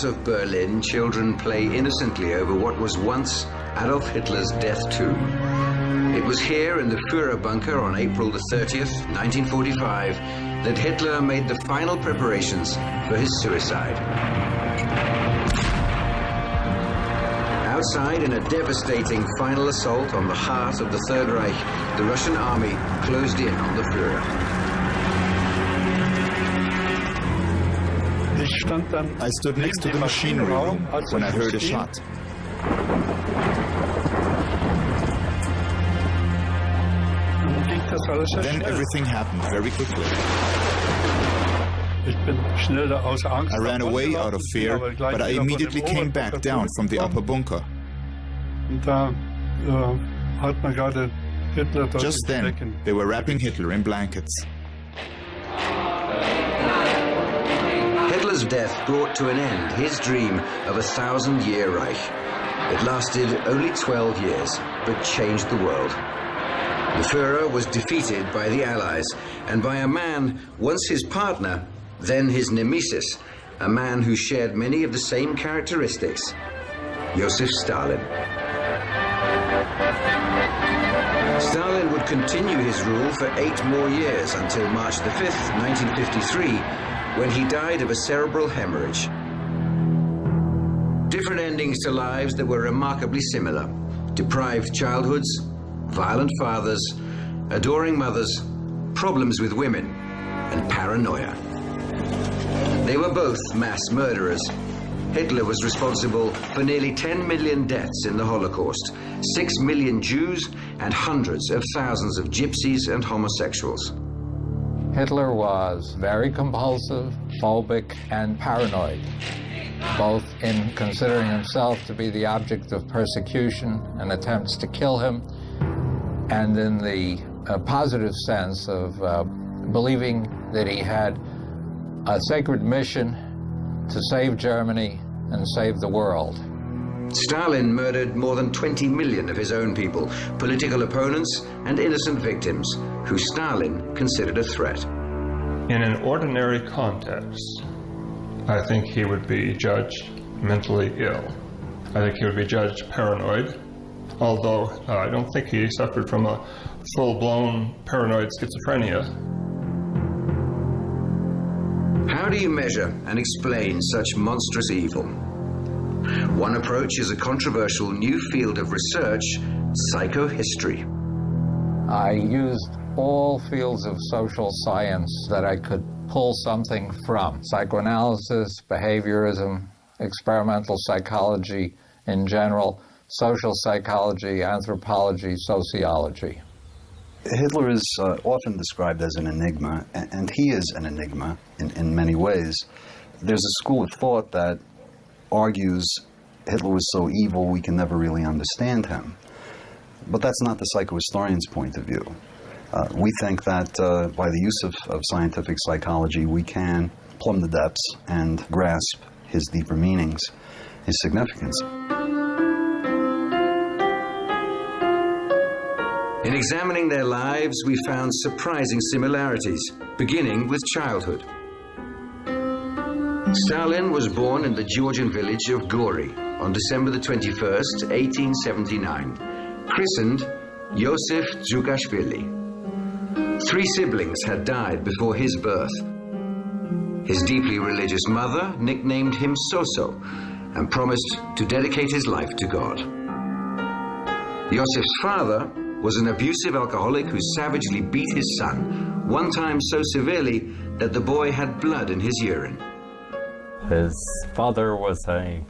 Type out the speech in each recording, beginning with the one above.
heart of Berlin, children play innocently over what was once Adolf Hitler's death tomb. It was here in the Führer bunker on April the 30th, 1945, that Hitler made the final preparations for his suicide. Outside, in a devastating final assault on the heart of the Third Reich, the Russian army closed in on the Führer. I stood next to the machinery room when I heard a shot. Then everything happened very quickly. I ran away out of fear, but I immediately came back down from the upper bunker. Just then, they were wrapping Hitler in blankets. Hitler's death brought to an end his dream of a 1,000-year Reich. It lasted only 12 years, but changed the world. The Führer was defeated by the Allies and by a man, once his partner, then his nemesis, a man who shared many of the same characteristics, Joseph Stalin. Stalin would continue his rule for 8 more years until March the 5th, 1953, when he died of a cerebral hemorrhage. Different endings to lives that were remarkably similar. Deprived childhoods, violent fathers, adoring mothers, problems with women, and paranoia. They were both mass murderers. Hitler was responsible for nearly 10 million deaths in the Holocaust, 6 million Jews, and hundreds of thousands of gypsies and homosexuals. Hitler was very compulsive, phobic, and paranoid, both in considering himself to be the object of persecution and attempts to kill him, and in the positive sense of believing that he had a sacred mission to save Germany and save the world. Stalin murdered more than 20 million of his own people, political opponents and innocent victims, who Stalin considered a threat. In an ordinary context, I think he would be judged mentally ill. I think he would be judged paranoid, although I don't think he suffered from a full-blown paranoid schizophrenia. How do you measure and explain such monstrous evil? One approach is a controversial new field of research, psychohistory. I used all fields of social science that I could pull something from. Psychoanalysis, behaviorism, experimental psychology in general, social psychology, anthropology, sociology. Hitler is often described as an enigma, and he is an enigma in many ways. There's a school of thought that argues Hitler was so evil we can never really understand him. But that's not the psychohistorian's point of view. We think that by the use of scientific psychology, we can plumb the depths and grasp his deeper meanings, his significance. In examining their lives, we found surprising similarities, beginning with childhood. Stalin was born in the Georgian village of Gori on December the 21st, 1879, christened Yosef Dzhugashvili. 3 siblings had died before his birth. His deeply religious mother nicknamed him Soso and promised to dedicate his life to God. Yosef's father was an abusive alcoholic who savagely beat his son, one time so severely that the boy had blood in his urine. His father was a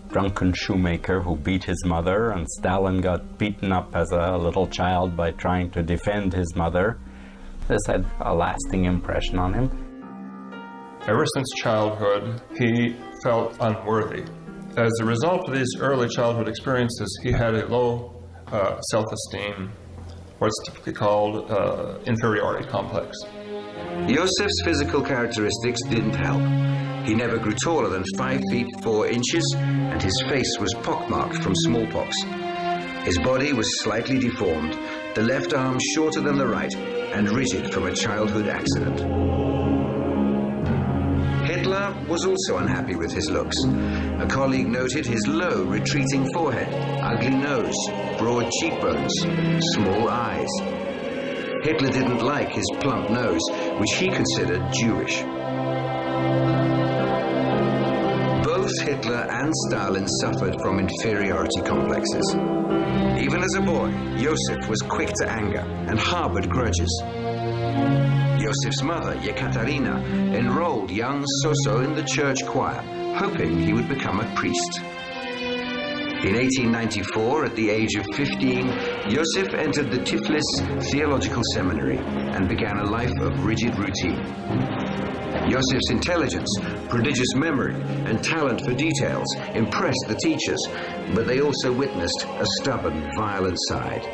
drunken shoemaker who beat his mother, and Stalin got beaten up as a little child by trying to defend his mother. This had a lasting impression on him. Ever since childhood, he felt unworthy. As a result of these early childhood experiences, he had a low self-esteem, what's typically called inferiority complex. Yosef's physical characteristics didn't help. He never grew taller than 5 feet 4 inches, and his face was pockmarked from smallpox. His body was slightly deformed, the left arm shorter than the right, and rigid from a childhood accident. Hitler was also unhappy with his looks. A colleague noted his low, retreating forehead, ugly nose, broad cheekbones, small eyes. Hitler didn't like his plump nose, which he considered Jewish. Both Hitler and Stalin suffered from inferiority complexes. Even as a boy, Josef was quick to anger and harbored grudges. Josef's mother, Yekaterina, enrolled young Soso in the church choir, hoping he would become a priest. In 1894, at the age of 15, Josef entered the Tiflis Theological Seminary and began a life of rigid routine. Josef's intelligence, prodigious memory, and talent for details impressed the teachers, but they also witnessed a stubborn, violent side.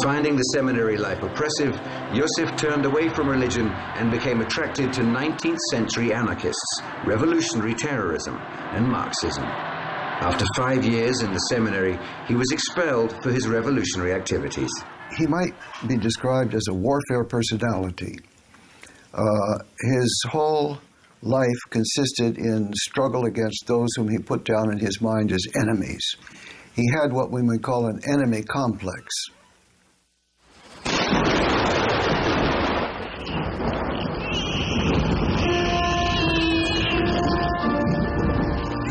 Finding the seminary life oppressive, Josef turned away from religion and became attracted to 19th century anarchists, revolutionary terrorism, and Marxism. After 5 years in the seminary, he was expelled for his revolutionary activities. He might be described as a warfare personality. His whole life consisted in struggle against those whom he put down in his mind as enemies. He had what we might call an enemy complex.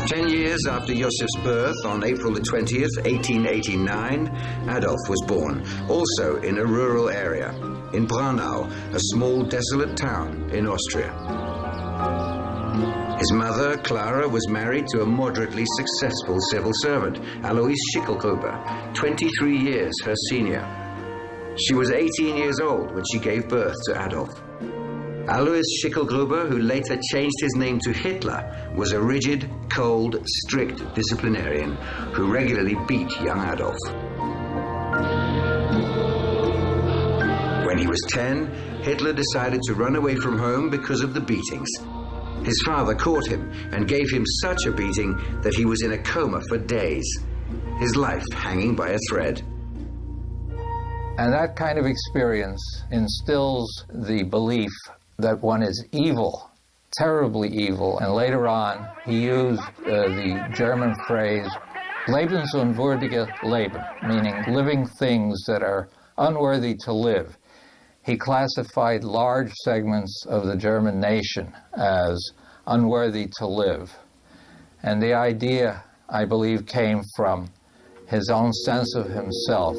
10 years after Josef's birth, on April the 20th, 1889, Adolf was born, also in a rural area, in Braunau, a small desolate town in Austria. His mother, Clara, was married to a moderately successful civil servant, Alois Schicklgruber, 23 years her senior. She was 18 years old when she gave birth to Adolf. Alois Schicklgruber, who later changed his name to Hitler, was a rigid, cold, strict disciplinarian who regularly beat young Adolf. When he was 10, Hitler decided to run away from home because of the beatings. His father caught him and gave him such a beating that he was in a coma for days, his life hanging by a thread. And that kind of experience instills the belief that one is evil, terribly evil. And later on, he used the German phrase, lebensunwürdige Leben, meaning living things that are unworthy to live. He classified large segments of the German nation as unworthy to live. And the idea, I believe, came from his own sense of himself.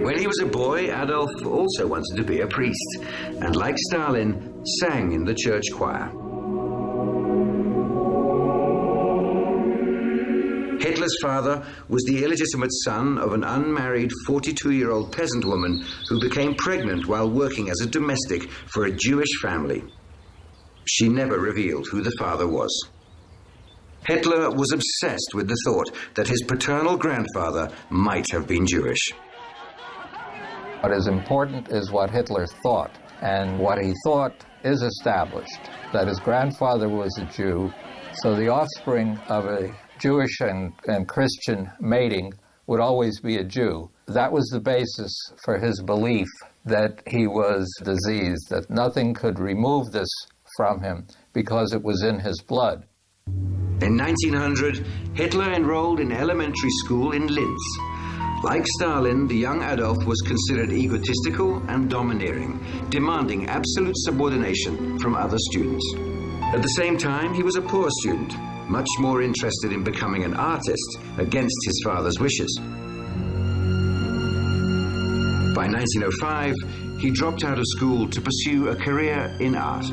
When he was a boy, Adolf also wanted to be a priest, and like Stalin, sang in the church choir. Hitler's father was the illegitimate son of an unmarried 42-year-old peasant woman who became pregnant while working as a domestic for a Jewish family. She never revealed who the father was. Hitler was obsessed with the thought that his paternal grandfather might have been Jewish. What is important is what Hitler thought, and what he thought is established, that his grandfather was a Jew, so the offspring of a Jewish and Christian mating would always be a Jew. That was the basis for his belief that he was diseased, that nothing could remove this from him because it was in his blood. In 1900, Hitler enrolled in elementary school in Linz. Like Stalin, the young Adolf was considered egotistical and domineering, demanding absolute subordination from other students. At the same time, he was a poor student, much more interested in becoming an artist against his father's wishes. By 1905, he dropped out of school to pursue a career in art.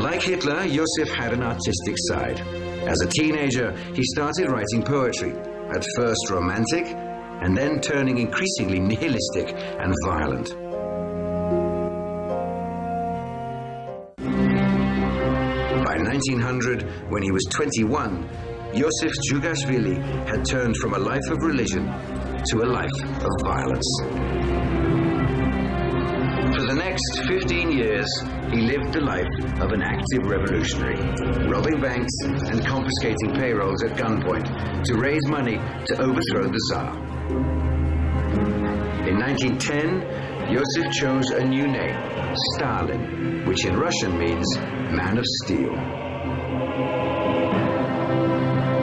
Like Hitler, Josef had an artistic side. As a teenager, he started writing poetry, at first romantic, and then turning increasingly nihilistic and violent. By 1900, when he was 21, Josef Djugashvili had turned from a life of religion to a life of violence. For the next next 15 years, he lived the life of an active revolutionary, robbing banks and confiscating payrolls at gunpoint to raise money to overthrow the Tsar. In 1910, Joseph chose a new name, Stalin, which in Russian means man of steel.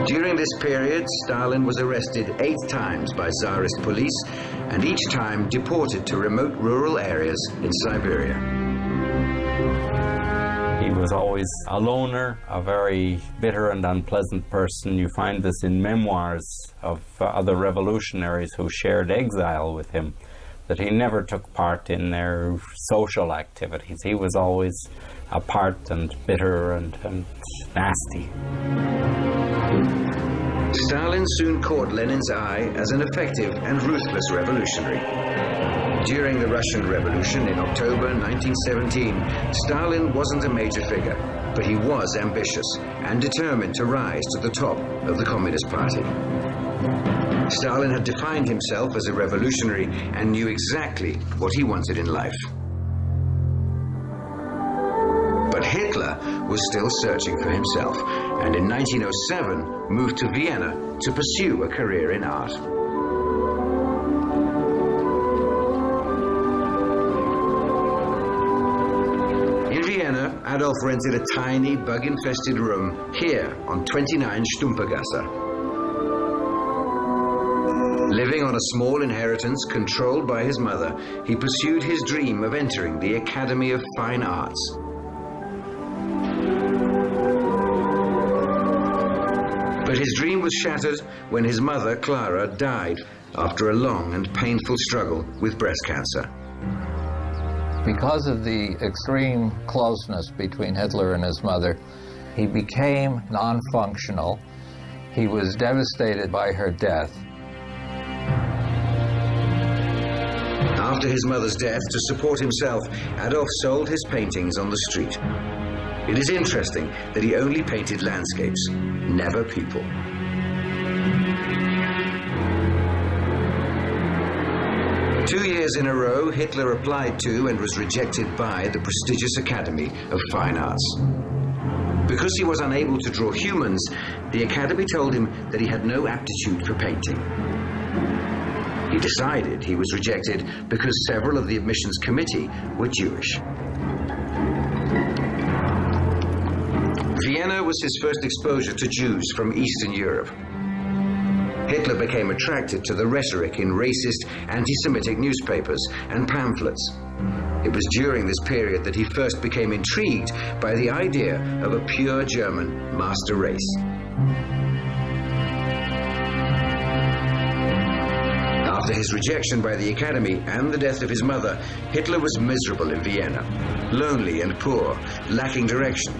During this period, Stalin was arrested 8 times by Tsarist police and each time deported to remote rural areas in Siberia. He was always a loner, a very bitter and unpleasant person. You find this in memoirs of other revolutionaries who shared exile with him, that he never took part in their social activities. He was always apart and bitter and nasty. Stalin soon caught Lenin's eye as an effective and ruthless revolutionary. During the Russian Revolution in October 1917, Stalin wasn't a major figure, but he was ambitious and determined to rise to the top of the Communist Party. Stalin had defined himself as a revolutionary and knew exactly what he wanted in life. But Hitler was still searching for himself, and in 1907 moved to Vienna to pursue a career in art. In Vienna, Adolf rented a tiny, bug-infested room here on 29 Stumpergasse. Living on a small inheritance controlled by his mother, he pursued his dream of entering the Academy of Fine Arts. But his dream was shattered when his mother, Clara, died after a long and painful struggle with breast cancer. Because of the extreme closeness between Hitler and his mother, he became non-functional. He was devastated by her death. After his mother's death, to support himself, Adolf sold his paintings on the street. It is interesting that he only painted landscapes, never people. Two years in a row, Hitler applied to and was rejected by the prestigious Academy of Fine Arts. Because he was unable to draw humans, the Academy told him that he had no aptitude for painting. He decided he was rejected because several of the admissions committee were Jewish. Vienna was his first exposure to Jews from Eastern Europe. Hitler became attracted to the rhetoric in racist, anti-Semitic newspapers and pamphlets. It was during this period that he first became intrigued by the idea of a pure German master race. After his rejection by the Academy and the death of his mother, Hitler was miserable in Vienna, lonely and poor, lacking direction.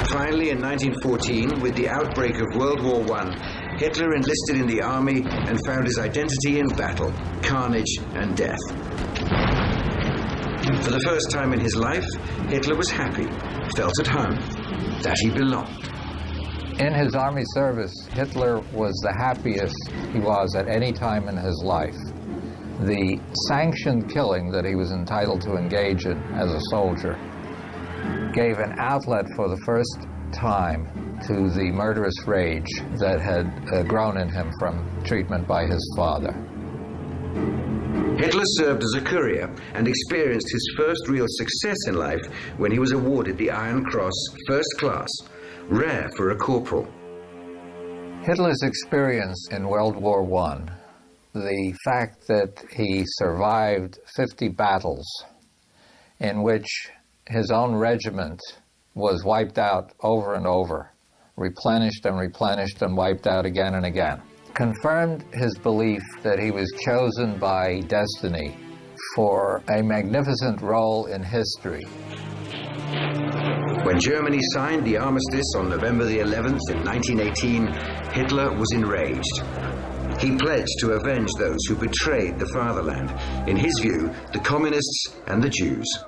Finally, in 1914, with the outbreak of World War I, Hitler enlisted in the army and found his identity in battle, carnage, and death. For the first time in his life, Hitler was happy, felt at home, that he belonged. In his army service, Hitler was the happiest he was at any time in his life. The sanctioned killing that he was entitled to engage in as a soldier gave an outlet for the first time to the murderous rage that had grown in him from treatment by his father. Hitler served as a courier and experienced his first real success in life when he was awarded the Iron Cross First Class, rare for a corporal. Hitler's experience in World War I, the fact that he survived 50 battles in which his own regiment was wiped out over and over, replenished and replenished and wiped out again and again, confirmed his belief that he was chosen by destiny for a magnificent role in history. When Germany signed the armistice on November the 11th in 1918, Hitler was enraged. He pledged to avenge those who betrayed the fatherland, in his view, the communists and the Jews.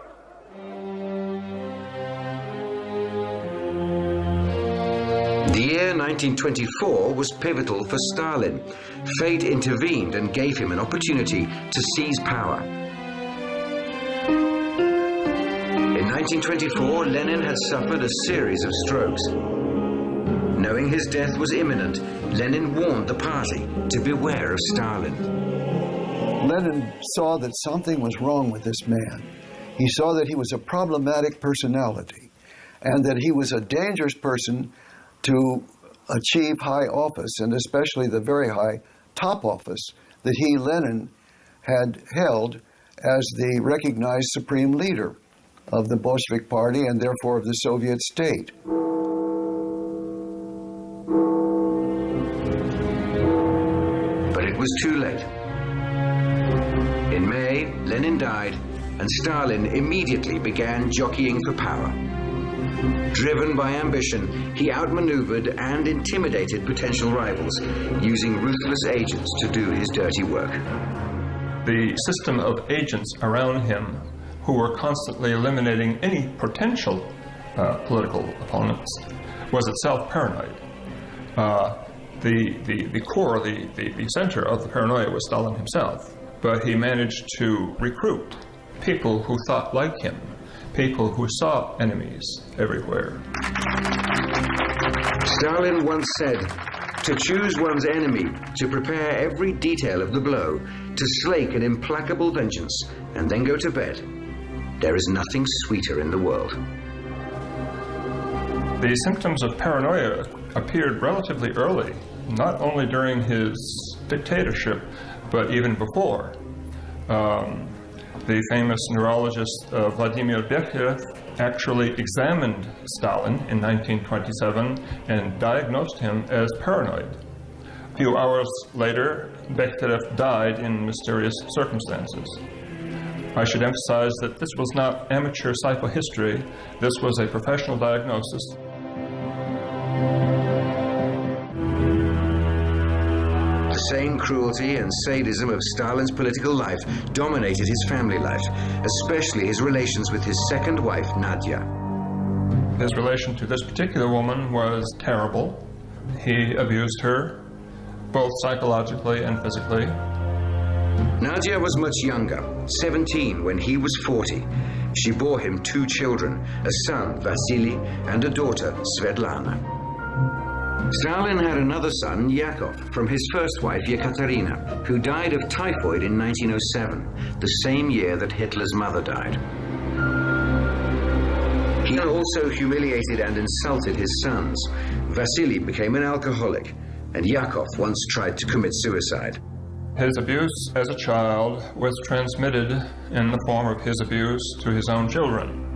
The year 1924 was pivotal for Stalin. Fate intervened and gave him an opportunity to seize power. In 1924, Lenin had suffered a series of strokes. Knowing his death was imminent, Lenin warned the party to beware of Stalin. Lenin saw that something was wrong with this man. He saw that he was a problematic personality and that he was a dangerous person to achieve high office, and especially the very high top office that he, Lenin, had held as the recognized supreme leader of the Bolshevik Party and therefore of the Soviet state. But it was too late. In May, Lenin died, and Stalin immediately began jockeying for power. Driven by ambition, he outmaneuvered and intimidated potential rivals, using ruthless agents to do his dirty work. The system of agents around him who were constantly eliminating any potential political opponents was itself paranoid. The core, the center of the paranoia was Stalin himself, but he managed to recruit people who thought like him, people who saw enemies everywhere. Stalin once said, to choose one's enemy, to prepare every detail of the blow, to slake an implacable vengeance, and then go to bed. There is nothing sweeter in the world. The symptoms of paranoia appeared relatively early, not only during his dictatorship, but even before. The famous neurologist Vladimir Bekhterev actually examined Stalin in 1927 and diagnosed him as paranoid. A few hours later, Bekhterev died in mysterious circumstances. I should emphasize that this was not amateur psychohistory. This was a professional diagnosis. The same cruelty and sadism of Stalin's political life dominated his family life, especially his relations with his second wife, Nadia. His relation to this particular woman was terrible. He abused her, both psychologically and physically. Nadia was much younger, 17 when he was 40. She bore him 2 children, a son, Vasily, and a daughter, Svetlana. Stalin had another son, Yakov, from his first wife, Yekaterina, who died of typhoid in 1907, the same year that Hitler's mother died. He also humiliated and insulted his sons. Vasily became an alcoholic, and Yakov once tried to commit suicide. His abuse as a child was transmitted in the form of his abuse to his own children.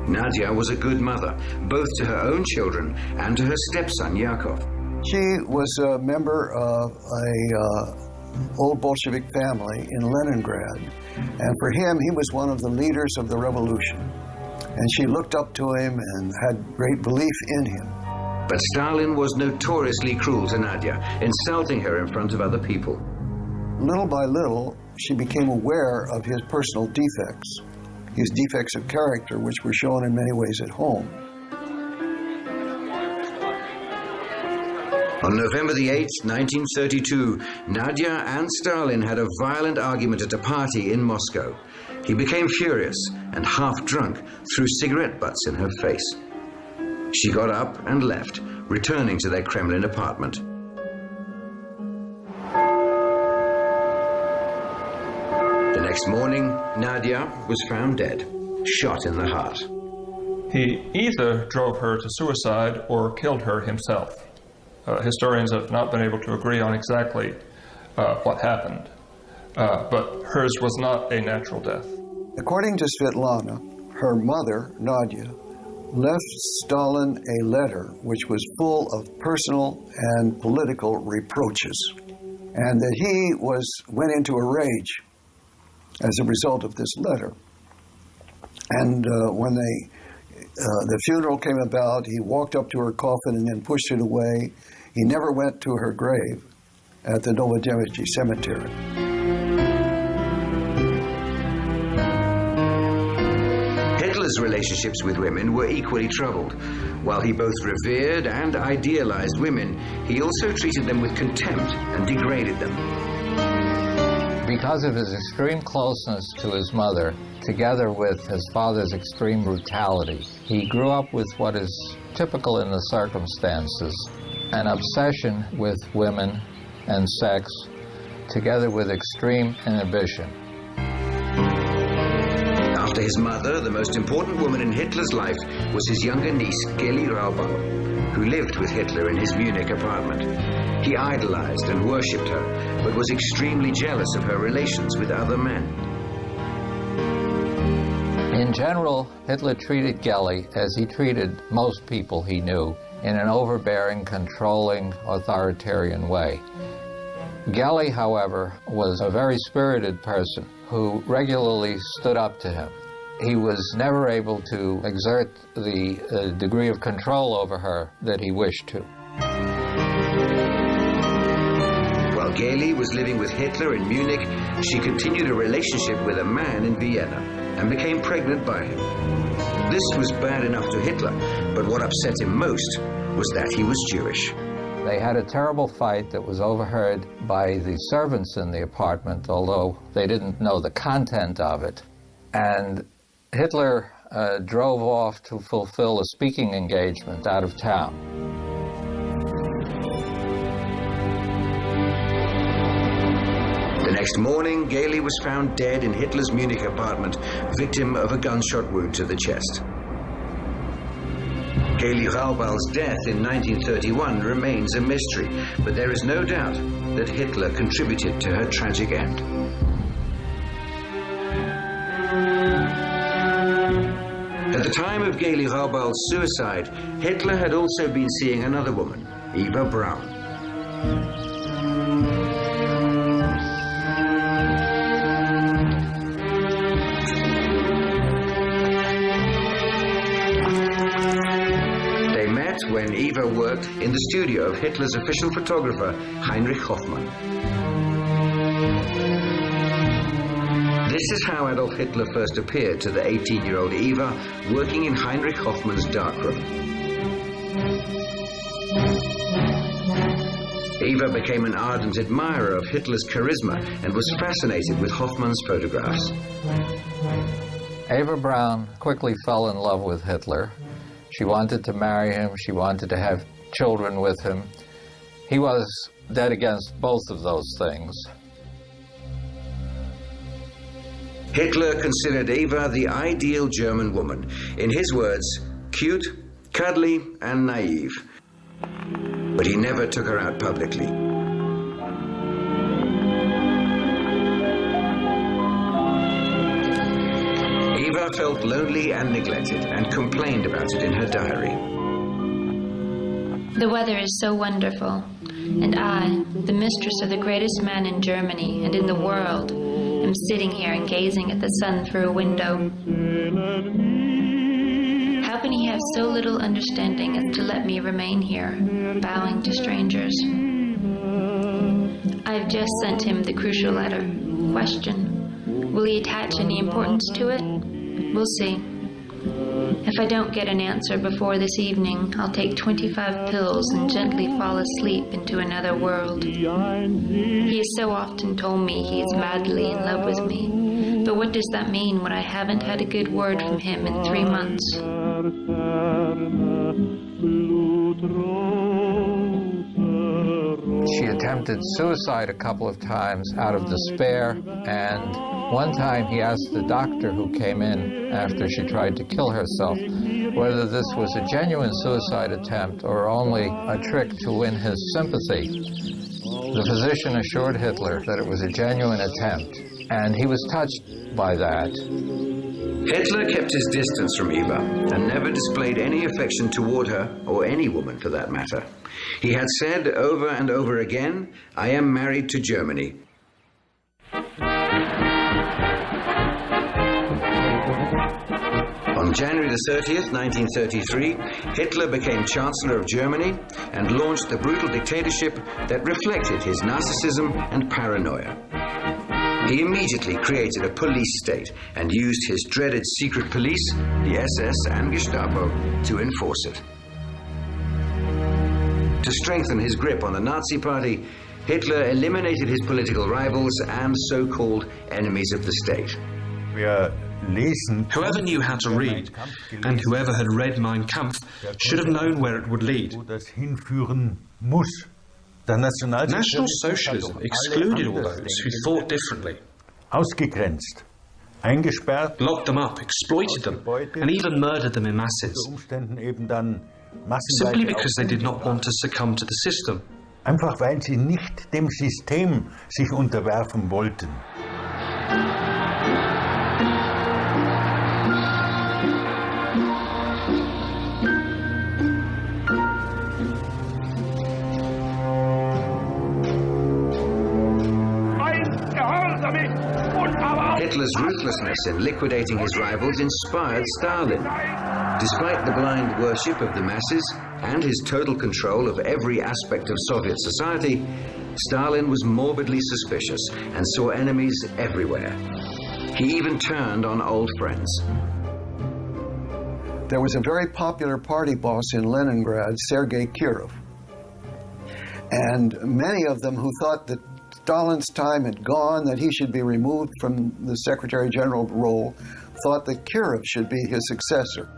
Nadia was a good mother, both to her own children and to her stepson, Yakov. She was a member of an old Bolshevik family in Leningrad, and for him, he was one of the leaders of the revolution. And she looked up to him and had great belief in him. But Stalin was notoriously cruel to Nadia, insulting her in front of other people. Little by little, she became aware of his personal defects, his defects of character, which were shown in many ways at home. On November the 8th, 1932, Nadia and Stalin had a violent argument at a party in Moscow. He became furious and half-drunk, threw cigarette butts in her face. She got up and left, returning to their Kremlin apartment. The next morning, Nadia was found dead, shot in the heart. He either drove her to suicide or killed her himself. Historians have not been able to agree on exactly what happened, but hers was not a natural death. According to Svetlana, her mother, Nadia, left Stalin a letter which was full of personal and political reproaches, and that he went into a rage as a result of this letter. And when the funeral came about, he walked up to her coffin and then pushed it away. He never went to her grave at the Novodevichy Cemetery. Hitler's Hitler's relationships with women were equally troubled. While he both revered and idealized women, he also treated them with contempt and degraded them. Because of his extreme closeness to his mother, together with his father's extreme brutality, he grew up with what is typical in the circumstances, an obsession with women and sex, together with extreme inhibition. After his mother, the most important woman in Hitler's life was his younger niece, Geli Raubal, who lived with Hitler in his Munich apartment. He idolized and worshipped her, but was extremely jealous of her relations with other men. In general, Hitler treated Geli as he treated most people he knew, in an overbearing, controlling, authoritarian way. Geli, however, was a very spirited person who regularly stood up to him. He was never able to exert the degree of control over her that he wished to. While Geli was living with Hitler in Munich, she continued a relationship with a man in Vienna and became pregnant by him. This was bad enough to Hitler, but what upset him most was that he was Jewish. They had a terrible fight that was overheard by the servants in the apartment, although they didn't know the content of it. And Hitler drove off to fulfill a speaking engagement out of town. The next morning, Geli was found dead in Hitler's Munich apartment, victim of a gunshot wound to the chest. Geli Raubal's death in 1931 remains a mystery, but there is no doubt that Hitler contributed to her tragic end. At the time of Geli Raubal's suicide, Hitler had also been seeing another woman, Eva Braun. When Eva worked in the studio of Hitler's official photographer, Heinrich Hoffmann. This is how Adolf Hitler first appeared to the 18-year-old Eva, working in Heinrich Hoffmann's darkroom. Eva became an ardent admirer of Hitler's charisma and was fascinated with Hoffmann's photographs. Eva Braun quickly fell in love with Hitler. She wanted to marry him. She wanted to have children with him. He was dead against both of those things. Hitler considered Eva the ideal German woman. In his words, cute, cuddly, and naive. But he never took her out publicly. Eva felt lonely and neglected and complained about it in her diary. The weather is so wonderful, and I, the mistress of the greatest man in Germany and in the world, am sitting here and gazing at the sun through a window. How can he have so little understanding as to let me remain here, bowing to strangers? I've just sent him the crucial letter. Question: will he attach any importance to it? We'll see. If I don't get an answer before this evening, I'll take 25 pills and gently fall asleep into another world. He has so often told me he is madly in love with me. But what does that mean when I haven't had a good word from him in 3 months? She attempted suicide a couple of times out of despair, and one time he asked the doctor who came in after she tried to kill herself whether this was a genuine suicide attempt or only a trick to win his sympathy. The physician assured Hitler that it was a genuine attempt, and he was touched by that. Hitler kept his distance from Eva and never displayed any affection toward her, or any woman for that matter. He had said over and over again, "I am married to Germany." On January the 30th, 1933, Hitler became Chancellor of Germany and launched the brutal dictatorship that reflected his narcissism and paranoia. He immediately created a police state and used his dreaded secret police, the SS and Gestapo, to enforce it. To strengthen his grip on the Nazi Party, Hitler eliminated his political rivals and so-called enemies of the state. Whoever knew how to read, and whoever had read Mein Kampf, should have known where it would lead. National Socialism excluded all those who thought differently. Locked them up, exploited them, and even murdered them in masses. Simply because they did not want to succumb to the system. Einfach weil sie nicht dem System sich unterwerfen wollten. Hitler's ruthlessness in liquidating his rivals inspired Stalin. Despite the blind worship of the masses and his total control of every aspect of Soviet society, Stalin was morbidly suspicious and saw enemies everywhere. He even turned on old friends. There was a very popular party boss in Leningrad, Sergei Kirov. And many of them who thought that Stalin's time had gone, that he should be removed from the Secretary General role, thought that Kirov should be his successor.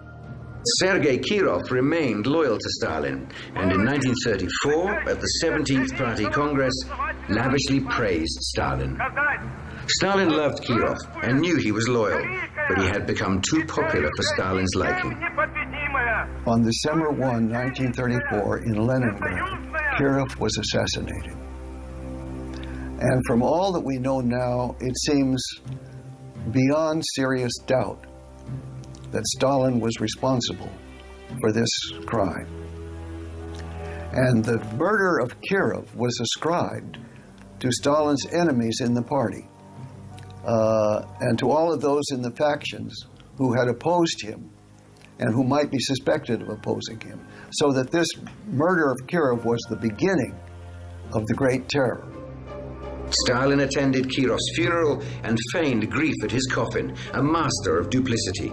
Sergei Kirov remained loyal to Stalin, and in 1934, at the 17th Party Congress, lavishly praised Stalin. Stalin loved Kirov and knew he was loyal, but he had become too popular for Stalin's liking. On December 1, 1934, in Leningrad, Kirov was assassinated. And from all that we know now, it seems beyond serious doubt that Stalin was responsible for this crime. And the murder of Kirov was ascribed to Stalin's enemies in the party and to all of those in the factions who had opposed him and who might be suspected of opposing him. So that this murder of Kirov was the beginning of the Great Terror. Stalin attended Kirov's funeral and feigned grief at his coffin, a master of duplicity.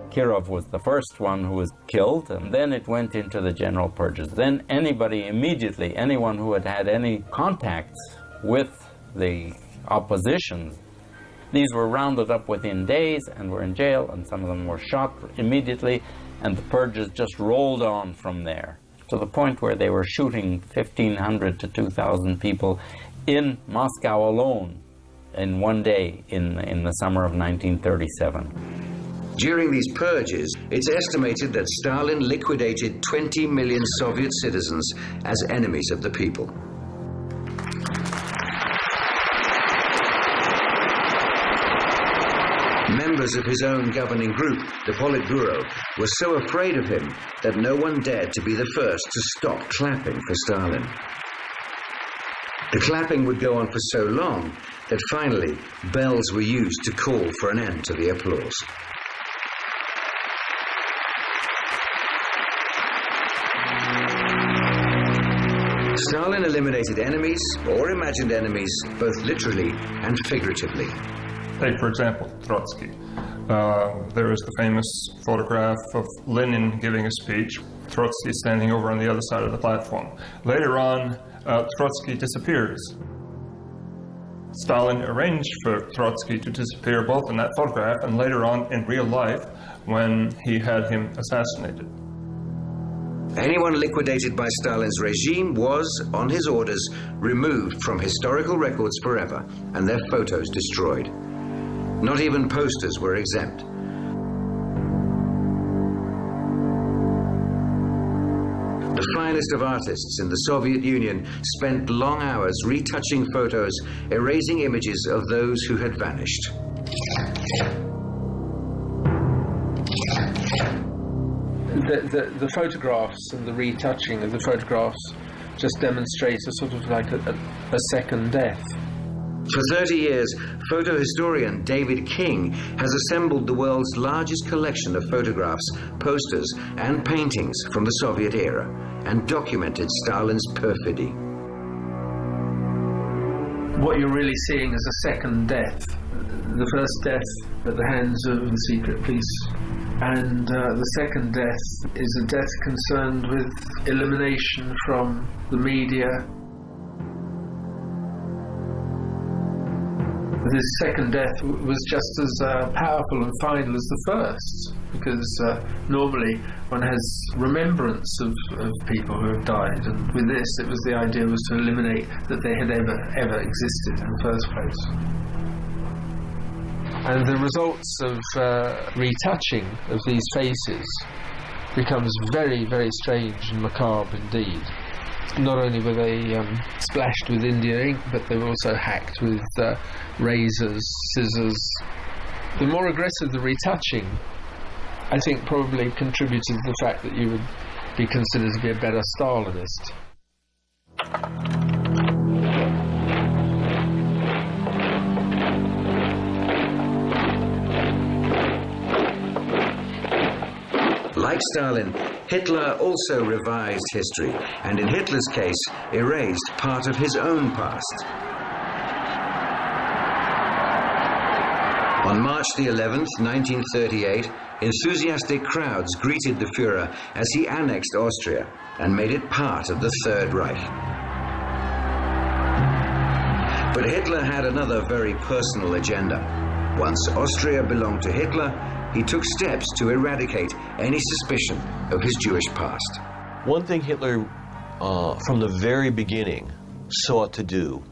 Kirov was the first one who was killed, and then it went into the general purges. Then anybody immediately, anyone who had had any contacts with the opposition, these were rounded up within days and were in jail, and some of them were shot immediately, and the purges just rolled on from there, to the point where they were shooting 1,500 to 2,000 people in Moscow alone in one day in the summer of 1937. During these purges, it's estimated that Stalin liquidated 20 million Soviet citizens as enemies of the people. Members of his own governing group, the Politburo, were so afraid of him that no one dared to be the first to stop clapping for Stalin. The clapping would go on for so long that finally bells were used to call for an end to the applause. Stalin eliminated enemies, or imagined enemies, both literally and figuratively. Take, for example, Trotsky. There is the famous photograph of Lenin giving a speech, Trotsky standing over on the other side of the platform. Later on, Trotsky disappears. Stalin arranged for Trotsky to disappear both in that photograph and later on in real life when he had him assassinated. Anyone liquidated by Stalin's regime was, on his orders, removed from historical records forever and their photos destroyed. Not even posters were exempt. The finest of artists in the Soviet Union spent long hours retouching photos, erasing images of those who had vanished. The photographs and the retouching of the photographs just demonstrate a sort of like a second death. For 30 years, photo historian David King has assembled the world's largest collection of photographs, posters, and paintings from the Soviet era and documented Stalin's perfidy. what you're really seeing is a second death. The first death at the hands of the secret police, and the second death is a death concerned with elimination from the media. This second death was just as powerful and final as the first, because normally one has remembrance of people who have died, and with this it was the idea was to eliminate that they had ever existed in the first place. And the results of retouching of these faces becomes very, very strange and macabre indeed. Not only were they splashed with India ink, but they were also hacked with razors, scissors. The more aggressive the retouching, I think probably contributed to the fact that you would be considered to be a better Stalinist. Like Stalin, Hitler also revised history, and in Hitler's case, erased part of his own past. On March the 11th, 1938, enthusiastic crowds greeted the Führer as he annexed Austria and made it part of the Third Reich. But Hitler had another very personal agenda. Once Austria belonged to Hitler, he took steps to eradicate any suspicion of his Jewish past. One thing Hitler, from the very beginning, sought to do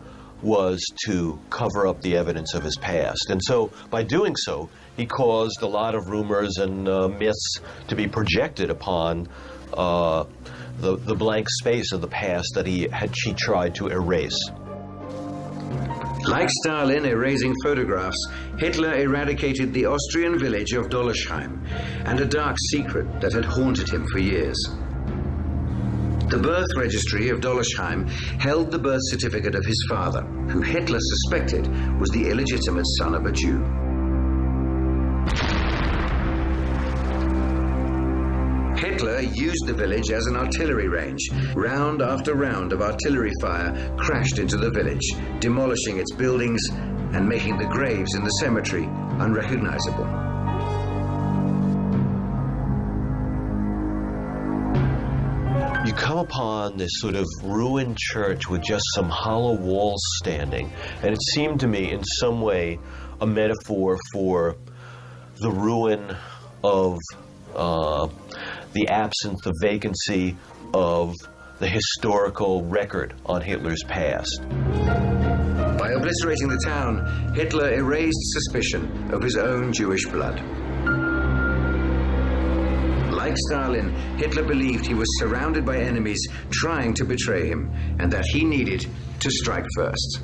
was to cover up the evidence of his past. And so, by doing so, he caused a lot of rumors and myths to be projected upon the blank space of the past that he tried to erase. Like Stalin erasing photographs, Hitler eradicated the Austrian village of Dollersheim and a dark secret that had haunted him for years. The birth registry of Dollersheim held the birth certificate of his father, who Hitler suspected was the illegitimate son of a Jew. Hitler used the village as an artillery range. Round after round of artillery fire crashed into the village, demolishing its buildings and making the graves in the cemetery unrecognizable. You come upon this sort of ruined church with just some hollow walls standing, and it seemed to me in some way a metaphor for the ruin of the absence, the vacancy of the historical record on Hitler's past. By obliterating the town, Hitler erased suspicion of his own Jewish blood. Like Stalin, Hitler believed he was surrounded by enemies trying to betray him, and that he needed to strike first.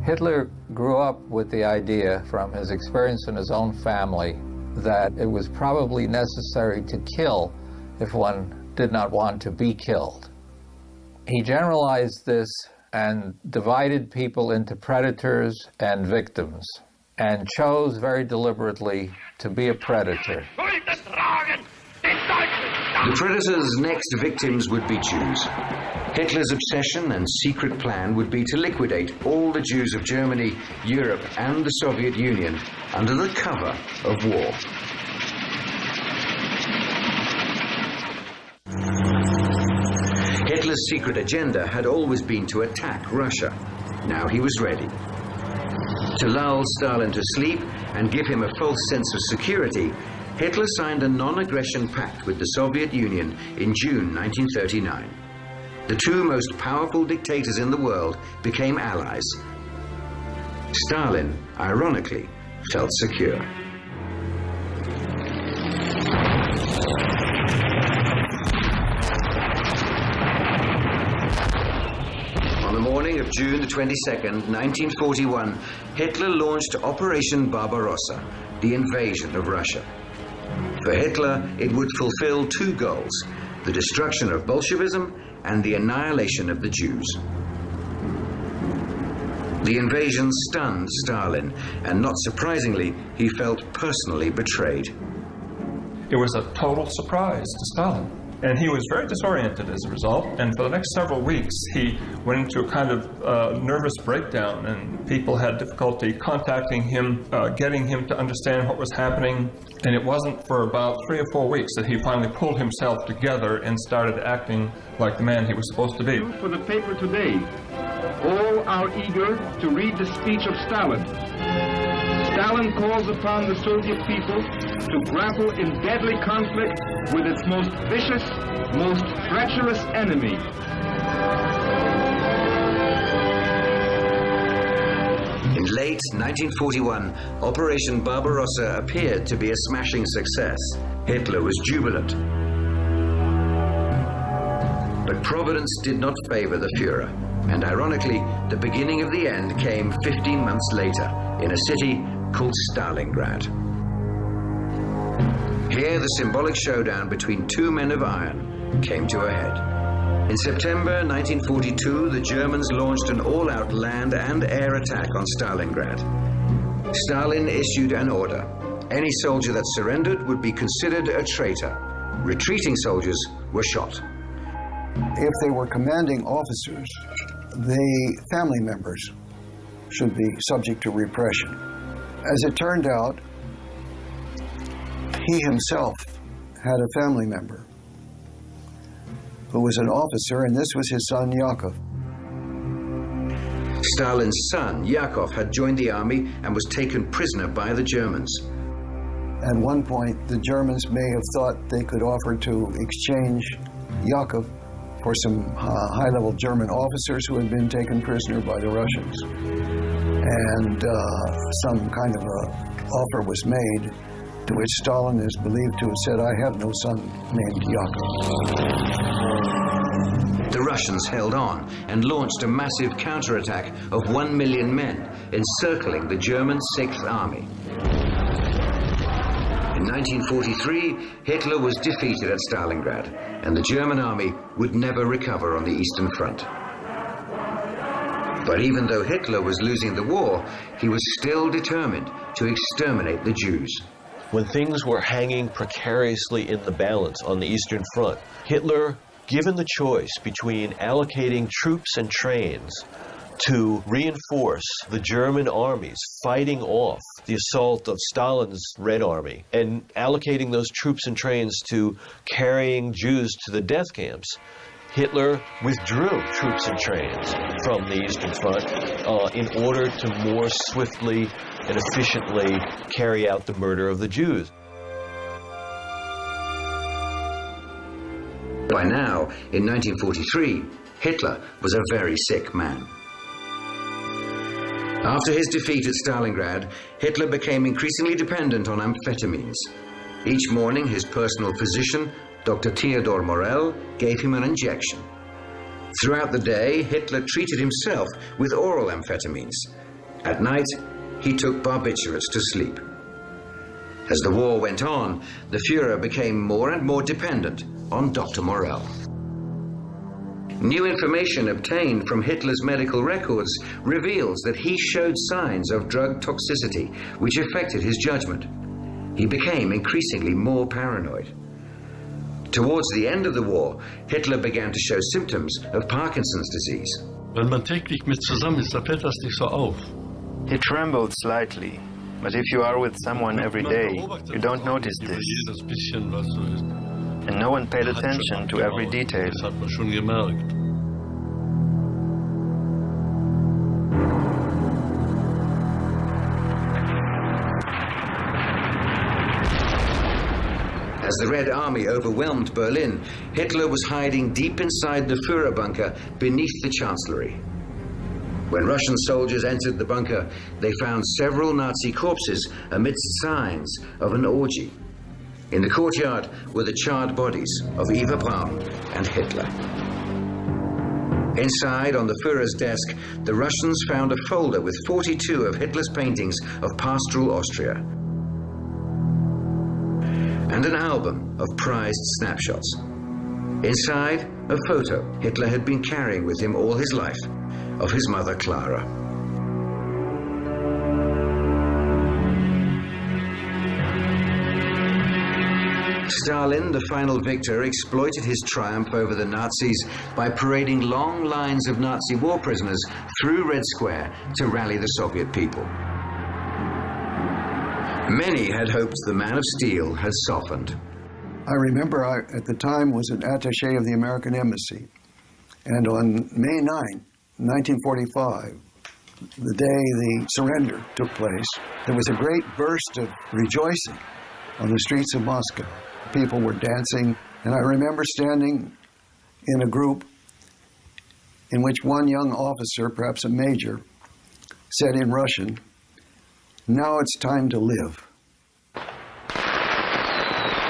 Hitler grew up with the idea from his experience in his own family that it was probably necessary to kill if one did not want to be killed. He generalized this and divided people into predators and victims, and chose very deliberately to be a predator. The predator's next victims would be Jews. Hitler's obsession and secret plan would be to liquidate all the Jews of Germany, Europe, and the Soviet Union under the cover of war. Hitler's secret agenda had always been to attack Russia. Now he was ready. To lull Stalin to sleep and give him a false sense of security, Hitler signed a non-aggression pact with the Soviet Union in June 1939. The two most powerful dictators in the world became allies. Stalin, ironically, felt secure. On the morning of June the 22nd, 1941, Hitler launched Operation Barbarossa, the invasion of Russia. For Hitler, it would fulfill two goals: the destruction of Bolshevism and the annihilation of the Jews. The invasion stunned Stalin, and not surprisingly, he felt personally betrayed. It was a total surprise to Stalin. And he was very disoriented as a result, and for the next several weeks he went into a kind of nervous breakdown, and people had difficulty contacting him, getting him to understand what was happening. And it wasn't for about 3 or 4 weeks that he finally pulled himself together and started acting like the man he was supposed to be. For the paper today, all are eager to read the speech of Stalin. Stalin calls upon the Soviet people to grapple in deadly conflict with its most vicious, most treacherous enemy. In late 1941, Operation Barbarossa appeared to be a smashing success. Hitler was jubilant. But Providence did not favor the Führer, and ironically, the beginning of the end came 15 months later in a city called Stalingrad. Here, the symbolic showdown between two men of iron came to a head. In September 1942, the Germans launched an all-out land and air attack on Stalingrad. Stalin issued an order. Any soldier that surrendered would be considered a traitor. Retreating soldiers were shot. If they were commanding officers, the family members should be subject to repression. As it turned out, he himself had a family member who was an officer, and this was his son, Yakov. Stalin's son, Yakov, had joined the army and was taken prisoner by the Germans. At one point, the Germans may have thought they could offer to exchange Yakov for some high-level German officers who had been taken prisoner by the Russians. And some kind of an offer was made, to which Stalin is believed to have said, "I have no son named Yakov." The Russians held on and launched a massive counterattack of 1 million men, encircling the German 6th Army. In 1943, Hitler was defeated at Stalingrad, and the German army would never recover on the Eastern Front. But even though Hitler was losing the war, he was still determined to exterminate the Jews. When things were hanging precariously in the balance on the Eastern Front, Hitler, given the choice between allocating troops and trains to reinforce the German armies fighting off the assault of Stalin's Red Army and allocating those troops and trains to carrying Jews to the death camps, Hitler withdrew troops and trains from the Eastern Front in order to more swiftly and efficiently carry out the murder of the Jews. By now, in 1943, Hitler was a very sick man. After his defeat at Stalingrad, Hitler became increasingly dependent on amphetamines. Each morning, his personal physician, Dr. Theodor Morell, gave him an injection. Throughout the day, Hitler treated himself with oral amphetamines. At night, he took barbiturates to sleep. As the war went on, the Führer became more and more dependent on Dr. Morell. New information obtained from Hitler's medical records reveals that he showed signs of drug toxicity, which affected his judgment. He became increasingly more paranoid. Towards the end of the war, Hitler began to show symptoms of Parkinson's disease. Wenn man täglich mit zusammen ist, da fällt das nicht so auf. He trembled slightly, but if you are with someone every day, you don't notice this. And no one paid attention to every detail. Das hat man schon gemerkt. As the Red Army overwhelmed Berlin, Hitler was hiding deep inside the Führer bunker beneath the Chancellery. When Russian soldiers entered the bunker, they found several Nazi corpses amidst signs of an orgy. In the courtyard were the charred bodies of Eva Braun and Hitler. Inside, on the Führer's desk, the Russians found a folder with 42 of Hitler's paintings of pastoral Austria, and an album of prized snapshots. Inside, a photo Hitler had been carrying with him all his life of his mother Clara. Stalin, the final victor, exploited his triumph over the Nazis by parading long lines of Nazi war prisoners through Red Square to rally the Soviet people. Many had hoped the man of steel had softened. I remember I, at the time, was an attaché of the American Embassy. And on May 9, 1945, the day the surrender took place, there was a great burst of rejoicing on the streets of Moscow. People were dancing, and I remember standing in a group in which one young officer, perhaps a major, said in Russian, "Now it's time to live."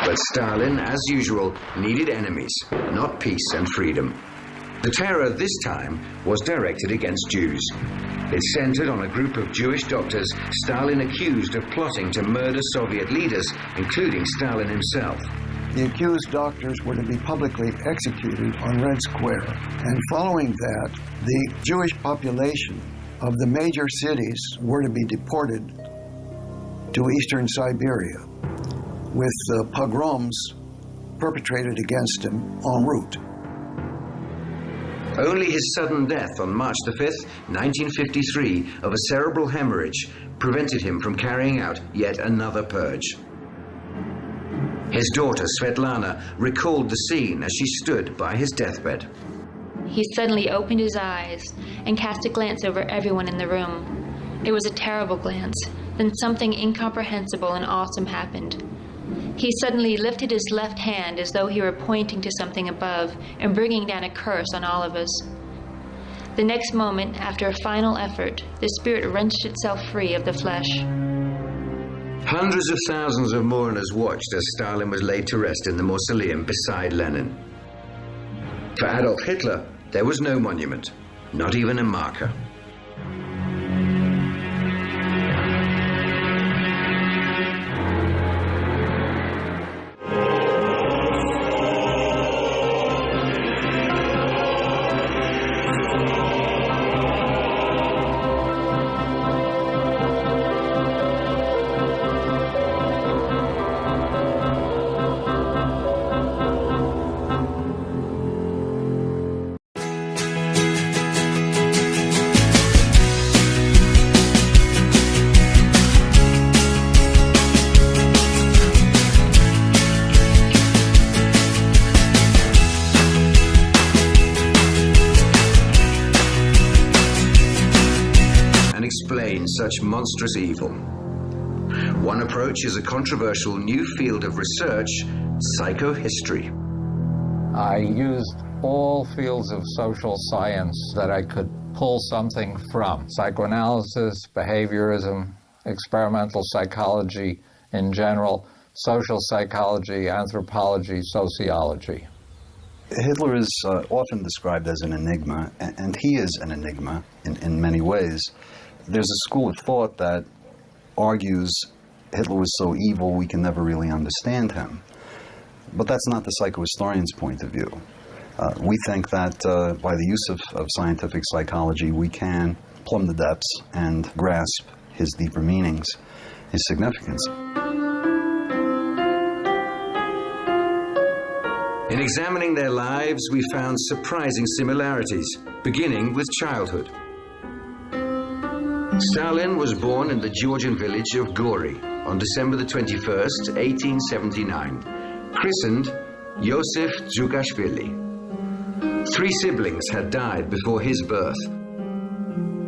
But Stalin, as usual, needed enemies, not peace and freedom. The terror this time was directed against Jews. It centered on a group of Jewish doctors Stalin accused of plotting to murder Soviet leaders, including Stalin himself. The accused doctors were to be publicly executed on Red Square. And following that, the Jewish population of the major cities were to be deported to eastern Siberia, with pogroms perpetrated against him en route. Only his sudden death on March the 5th, 1953, of a cerebral hemorrhage prevented him from carrying out yet another purge. His daughter, Svetlana, recalled the scene as she stood by his deathbed. He suddenly opened his eyes and cast a glance over everyone in the room. It was a terrible glance. Then something incomprehensible and awesome happened. He suddenly lifted his left hand as though he were pointing to something above and bringing down a curse on all of us. The next moment, after a final effort, the spirit wrenched itself free of the flesh. Hundreds of thousands of mourners watched as Stalin was laid to rest in the mausoleum beside Lenin. For Adolf Hitler, there was no monument, not even a marker. Such monstrous evil. One approach is a controversial new field of research, psychohistory. I used all fields of social science that I could pull something from. Psychoanalysis, behaviorism, experimental psychology in general, social psychology, anthropology, sociology. Hitler is often described as an enigma, and he is an enigma in many ways. There's a school of thought that argues Hitler was so evil we can never really understand him. But that's not the psychohistorian's point of view. We think that by the use of scientific psychology, we can plumb the depths and grasp his deeper meanings, his significance. In examining their lives, we found surprising similarities, beginning with childhood. Stalin was born in the Georgian village of Gori on December the 21st, 1879, christened Yosef Dzhugashvili. 3 siblings had died before his birth.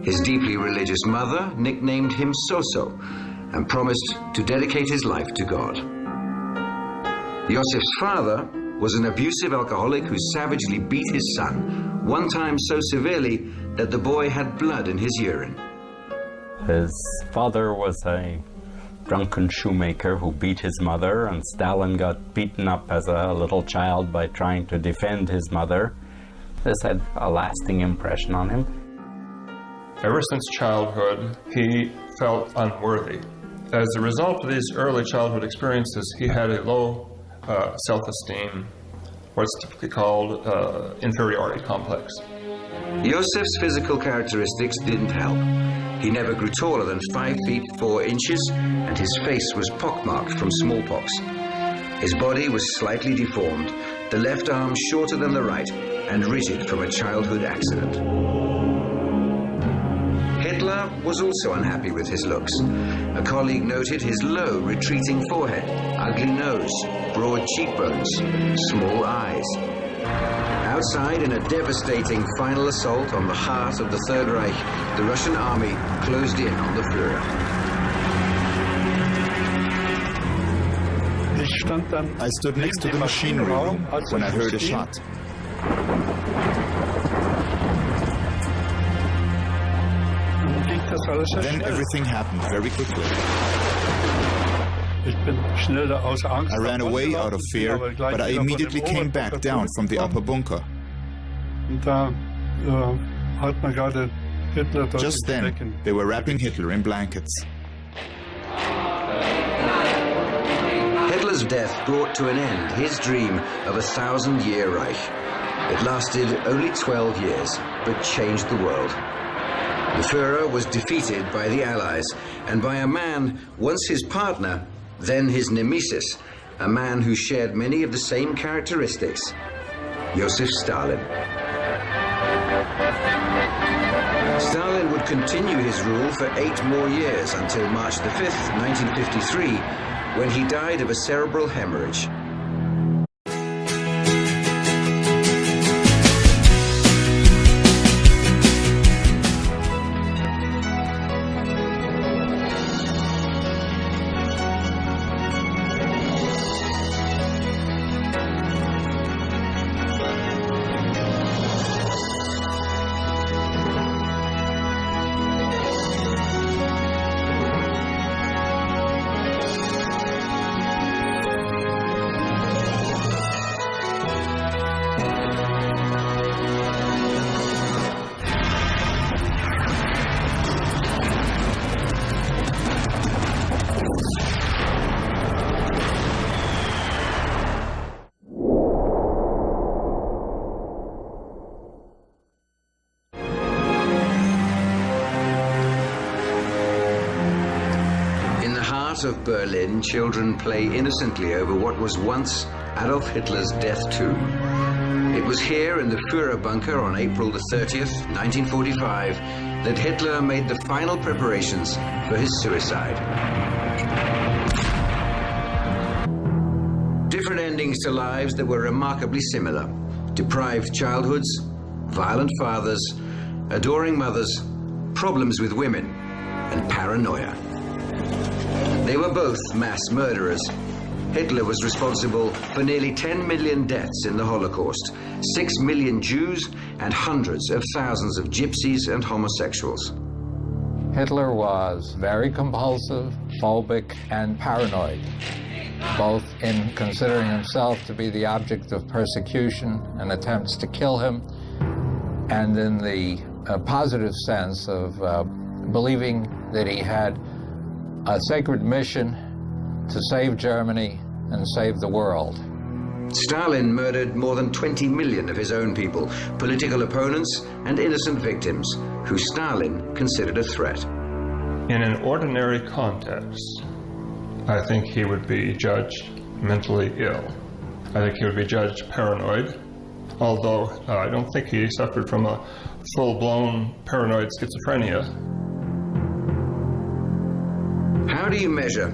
His deeply religious mother nicknamed him Soso and promised to dedicate his life to God. Yosef's father was an abusive alcoholic who savagely beat his son, one time so severely that the boy had blood in his urine. His father was a drunken shoemaker who beat his mother, and Stalin got beaten up as a little child by trying to defend his mother. This had a lasting impression on him. Ever since childhood, he felt unworthy. As a result of these early childhood experiences, he had a low self-esteem, what's typically called inferiority complex. Yosef's physical characteristics didn't help. He never grew taller than 5 feet 4 inches, and his face was pockmarked from smallpox. His body was slightly deformed, the left arm shorter than the right, and rigid from a childhood accident. Hitler was also unhappy with his looks. A colleague noted his low, retreating forehead, ugly nose, broad cheekbones, small eyes. Outside, in a devastating final assault on the heart of the Third Reich, the Russian army closed in on the Führer. I stood next to the machinery room when I heard a shot. Then everything happened very quickly. I ran away out of fear, but I immediately came back down from the upper bunker. Just then, they were wrapping Hitler in blankets. Hitler's death brought to an end his dream of a 1,000-year Reich. It lasted only 12 years, but changed the world. The Führer was defeated by the Allies, and by a man, once his partner, then his nemesis, a man who shared many of the same characteristics, Joseph Stalin. Stalin would continue his rule for 8 more years until March the 5th, 1953, when he died of a cerebral hemorrhage. Of Berlin, children play innocently over what was once Adolf Hitler's death tomb. It was here in the Führer bunker on April the 30th, 1945, that Hitler made the final preparations for his suicide. Different endings to lives that were remarkably similar. Deprived childhoods, violent fathers, adoring mothers, problems with women, and paranoia. They were both mass murderers. Hitler was responsible for nearly 10 million deaths in the Holocaust, 6 million Jews, and hundreds of thousands of gypsies and homosexuals. Hitler was very compulsive, phobic, and paranoid, both in considering himself to be the object of persecution and attempts to kill him, and in the positive sense of believing that he had a sacred mission to save Germany and save the world. Stalin murdered more than 20 million of his own people, political opponents and innocent victims, who Stalin considered a threat. In an ordinary context, I think he would be judged mentally ill. I think he would be judged paranoid, although I don't think he suffered from a full-blown paranoid schizophrenia. How do you measure